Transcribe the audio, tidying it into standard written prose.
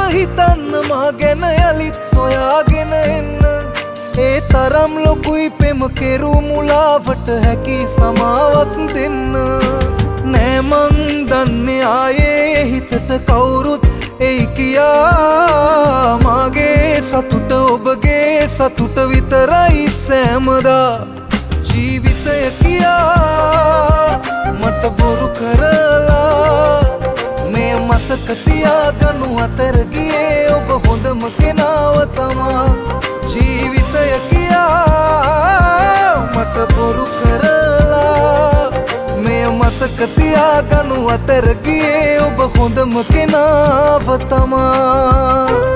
හිතන්න මා ගැන යලිත් සොයාගෙන එන්න ඒ තරම් ලොකුයි පෙම කෙරු මුලාවට හැකි සමාවක් දෙන්න නෑ මං දන්නේ ආයේ හිතට කවුරුත් එයි කියා මාගේ සතුට ඔබගේ සතුට විතරයි සෑමදා ජීවිතය කියා මට බොරු කරලා මේ මතක තියාගනු අතර ගියේ ඔබ හොඳම කෙනාව තමා ජීවිතය කියා මට බොරු කරලා මේ මතක තියාගනු අතර ගියේ ඔබ හොඳම කෙනාව තමා